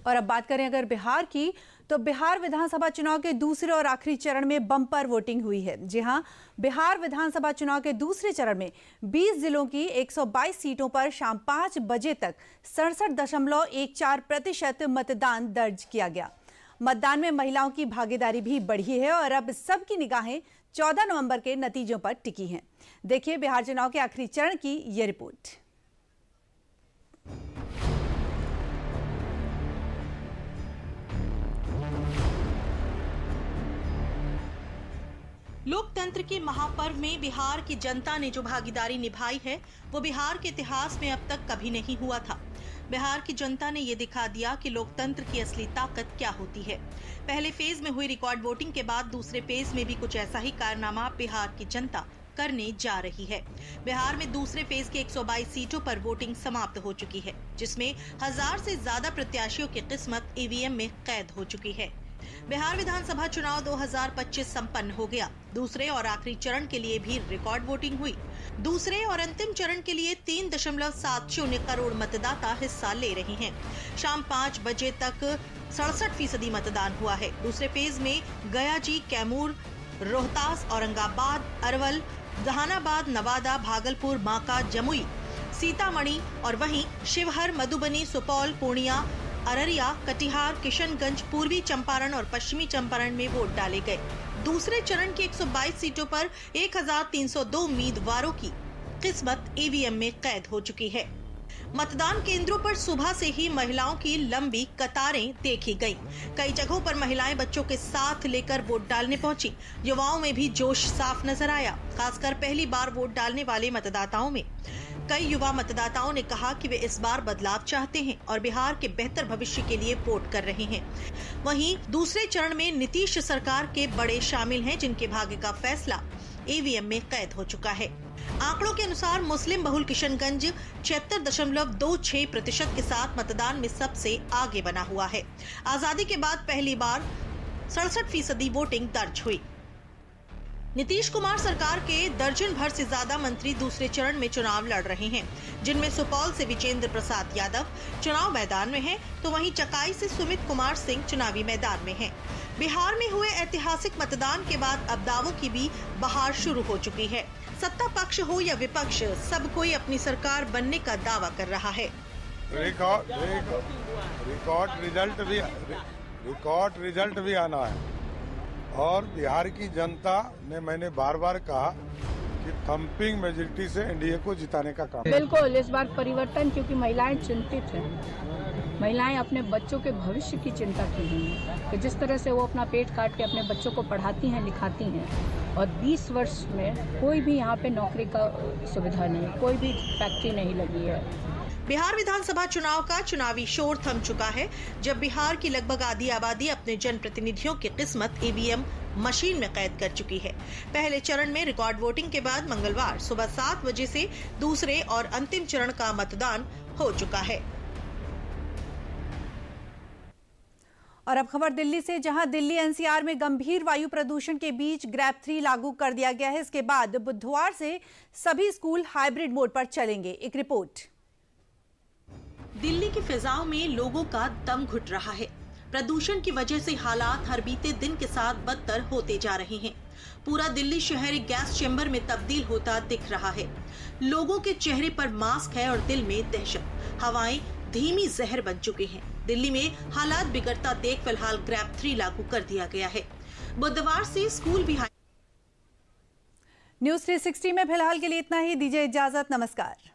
और अब बात करें अगर बिहार की, तो बिहार विधानसभा चुनाव के दूसरे और आखिरी चरण में बम्पर वोटिंग हुई है। जी हां, बिहार विधानसभा चुनाव के दूसरे चरण में 20 जिलों की 122 सीटों पर शाम 5 बजे तक 67.14% मतदान दर्ज किया गया। मतदान में महिलाओं की भागीदारी भी बढ़ी है और अब सबकी निगाहें 14 नवंबर के नतीजों पर टिकी हैं। देखिए बिहार चुनाव के आखिरी चरण की यह रिपोर्ट। लोकतंत्र के महापर्व में बिहार की जनता ने जो भागीदारी निभाई है वो बिहार के इतिहास में अब तक कभी नहीं हुआ था। बिहार की जनता ने ये दिखा दिया कि लोकतंत्र की असली ताकत क्या होती है। पहले फेज में हुई रिकॉर्ड वोटिंग के बाद दूसरे फेज में भी कुछ ऐसा ही कारनामा बिहार की जनता करने जा रही है। बिहार में दूसरे फेज के 122 सीटों पर वोटिंग समाप्त हो चुकी है, जिसमें 1000 से ज्यादा प्रत्याशियों की किस्मत ईवीएम में कैद हो चुकी है। बिहार विधानसभा चुनाव 2025 संपन्न हो गया। दूसरे और आखिरी चरण के लिए भी रिकॉर्ड वोटिंग हुई। दूसरे और अंतिम चरण के लिए 3.70 करोड़ मतदाता हिस्सा ले रहे हैं। शाम 5 बजे तक 67% मतदान हुआ है। दूसरे फेज में गयाजी, कैमूर, रोहतास, औरंगाबाद, अरवल, जहानाबाद, नवादा, भागलपुर, बांका, जमुई, सीतामढ़ी और वहीं शिवहर, मधुबनी, सुपौल, पूर्णिया, अररिया, कटिहार, किशनगंज, पूर्वी चंपारण और पश्चिमी चंपारण में वोट डाले गए। दूसरे चरण की 122 सीटों पर 1302 उम्मीदवारों की किस्मत ईवीएम में कैद हो चुकी है। मतदान केंद्रों पर सुबह से ही महिलाओं की लंबी कतारें देखी गईं। कई जगहों पर महिलाएं बच्चों के साथ लेकर वोट डालने पहुंची। युवाओं में भी जोश साफ नजर आया, खासकर पहली बार वोट डालने वाले मतदाताओं में। कई युवा मतदाताओं ने कहा कि वे इस बार बदलाव चाहते हैं और बिहार के बेहतर भविष्य के लिए वोट कर रहे हैं। वहीं दूसरे चरण में नीतीश सरकार के बड़े शामिल हैं, जिनके भाग्य का फैसला ईवीएम में कैद हो चुका है। आंकड़ों के अनुसार मुस्लिम बहुल किशनगंज 76.26% के साथ मतदान में सबसे आगे बना हुआ है। आजादी के बाद पहली बार 67% वोटिंग दर्ज हुई। नीतीश कुमार सरकार के दर्जन भर से ज्यादा मंत्री दूसरे चरण में चुनाव लड़ रहे हैं, जिनमें सुपौल से विजेंद्र प्रसाद यादव चुनाव मैदान में हैं, तो वहीं चकाई से सुमित कुमार सिंह चुनावी मैदान में हैं। बिहार में हुए ऐतिहासिक मतदान के बाद अब दावों की भी बहार शुरू हो चुकी है। सत्ता पक्ष हो या विपक्ष, सब कोई अपनी सरकार बनने का दावा कर रहा है। रिकॉर्ड रिजल्ट भी आना है और बिहार की जनता ने, मैंने बार बार कहा कि थम्पिंग मेजॉरिटी से एनडीए को जिताने का काम। बिल्कुल इस बार परिवर्तन, क्योंकि महिलाएं चिंतित हैं। महिलाएं अपने बच्चों के भविष्य की चिंता की हुई हैं कि जिस तरह से वो अपना पेट काट के अपने बच्चों को पढ़ाती हैं, लिखाती हैं, और 20 वर्ष में कोई भी यहाँ पे नौकरी का सुविधा नहीं, कोई भी फैक्ट्री नहीं लगी है। बिहार विधानसभा चुनाव का चुनावी शोर थम चुका है, जब बिहार की लगभग आधी आबादी अपने जनप्रतिनिधियों की किस्मत ईवीएम मशीन में कैद कर चुकी है। पहले चरण में रिकॉर्ड वोटिंग के बाद मंगलवार सुबह 7 बजे से दूसरे और अंतिम चरण का मतदान हो चुका है। और अब खबर दिल्ली से, जहां दिल्ली एनसीआर में गंभीर वायु प्रदूषण के बीच ग्रैब 3 लागू कर दिया गया है। इसके बाद बुधवार से सभी स्कूल हाइब्रिड मोड पर चलेंगे। एक रिपोर्ट। दिल्ली की फिजाओं में लोगों का दम घुट रहा है। प्रदूषण की वजह से हालात हर बीते दिन के साथ बदतर होते जा रहे हैं। पूरा दिल्ली शहर एक गैस चेंबर में तब्दील होता दिख रहा है। लोगों के चेहरे पर मास्क है और दिल में दहशत। हवाएं धीमी जहर बन चुकी हैं। दिल्ली में हालात बिगड़ता देख फिलहाल ग्रैब 3 लागू कर दिया गया है। बुधवार से स्कूल भी। न्यूज़ 360 में फिलहाल के लिए इतना ही। दीजिए इजाजत। नमस्कार।